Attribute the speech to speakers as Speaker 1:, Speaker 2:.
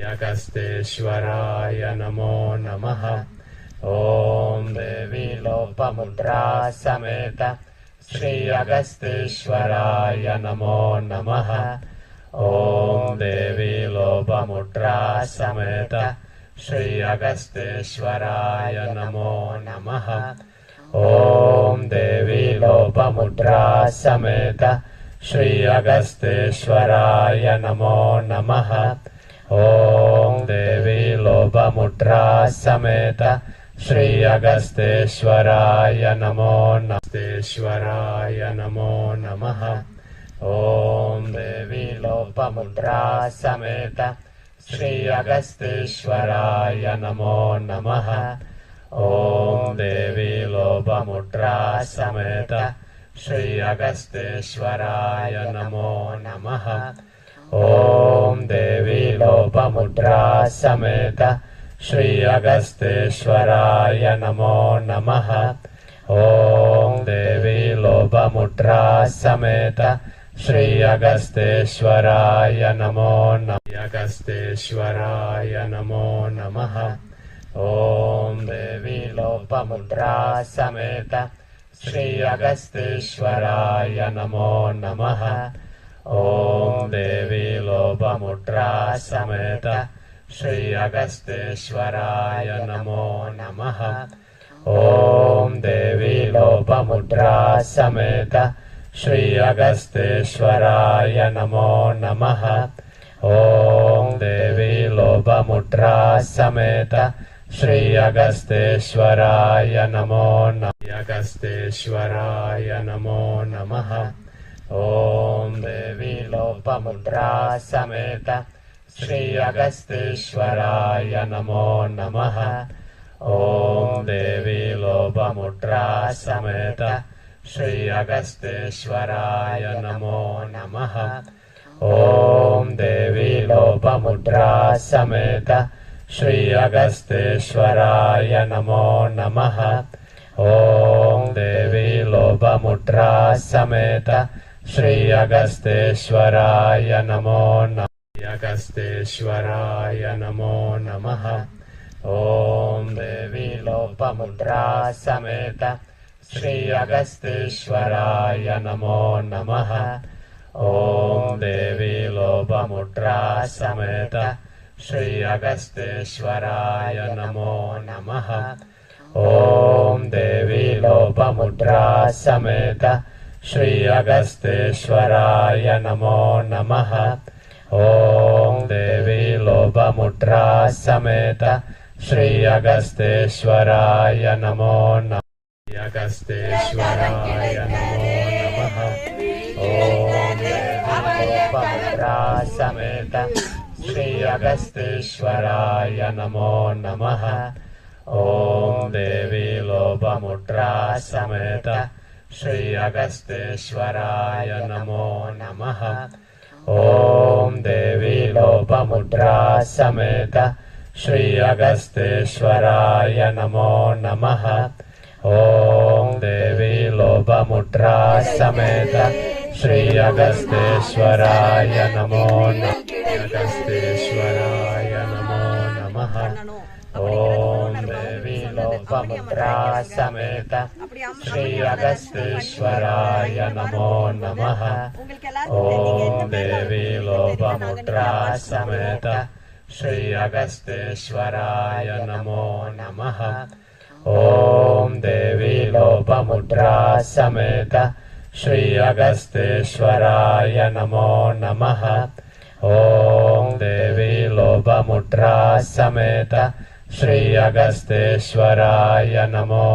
Speaker 1: अगस्तेश्वराय नमो नमः। ॐ देवी लोपमुद्रा समेत श्री अगस्तेश्वराय नमो नमः। ॐ देवी लोपमुद्रा समेत श्री अगस्तेश्वराय नमो नमः। ॐ देवी लोपमुद्रा समेत श्री अगस्तेश्वराय नमो नमः। ॐ देवी लोपमुद्रा समेत श्री अगस्तेश्वराय नमो नमस्तेश्वराय नमो नमः। ॐ देवी लोपमुद्रा समेत श्री अगस्तेश्वराय नमो नमः। ॐ देवी लोपमुद्रा समेत श्री अगस्तेश्वराय नमो नमः। ॐ देवी लोपमुद्रा समेत श्री अगस्तेश्वराय नमो नमः। ॐ देवी लोपमुद्रा समेत श्री अगस्तेश्वराय नमो नमः। अगस्तेश्वराय नमो नमः। ॐ देवी लोपमुद्रा समेत श्री अगस्तेश्वराय नमो नमः। ॐ देवी लोपमुद्रा समेत श्री अगस्तेश्वराय नमो नमः। ॐ देवी लोपमुद्रा समेत श्री अगस्तेश्वराय नमो नमः। ॐ देवी लोपमुद्रा समेत श्री अगस्तेश्वराय नमो नमः। अगस्तेश्वराय नमो नमः। ॐ देवी लोपमुद्रा समेत श्री अगस्तेश्वराय नमो नमः। ॐ देवी लोपमुद्रा समेत श्री अगस्तेश्वराय नमो नमः। ॐ देवी लोपमुद्रा समेत श्री अगस्तेश्वराय नमो नमः। ॐ देवी लोपमुद्रा समेत श्री अगस्तेश्वराय नमो नमः। अगस्तेश्वराय नमो नमः। ॐ देवी लोपमुद्रा समेत श्री अगस्तेश्वराय नमो नमः। ॐ देवी लोपमुद्रा समेत श्री अगस्तेश्वराय नमो नमः। ॐ देवी लोपमुद्रा समेत श्री अगस्तेश्वराय नमो नमः। ॐ देवी लोपमुद्रा समेत श्री अगस्तेश्वराय नमो नमः। अगस्तेश्वराय नमो नमः। ॐ देवी लोपमुद्रा समेत श्री अगस्तेश्वराय नमो नमः। ॐ देवी लोपमुद्रा समेत श्री अगस्तेश्वराय नमो नमः। ॐ देवी लोपमुद्रा समेत श्री अगस्तेश्वराय नमो नमः। ॐ देवी लोपमुद्रा समेत श्री अगस्तेश्वराय नमो नमः। अगस्तेश्वराय नमो नमः। ॐ देवी लोपमुद्रा समेत श्री अगस्तेश्वराय नमो नमः। ॐ देवी लोपमुद्रा समेत श्री अगस्तेश्वराय नमो नमः। ॐ देवी लोपमुद्रा समेत श्री अगस्तेश्वराय नमो नमः। ॐ देवी लोपमुद्रा समेत श्री अगस्तेश्वराय नमो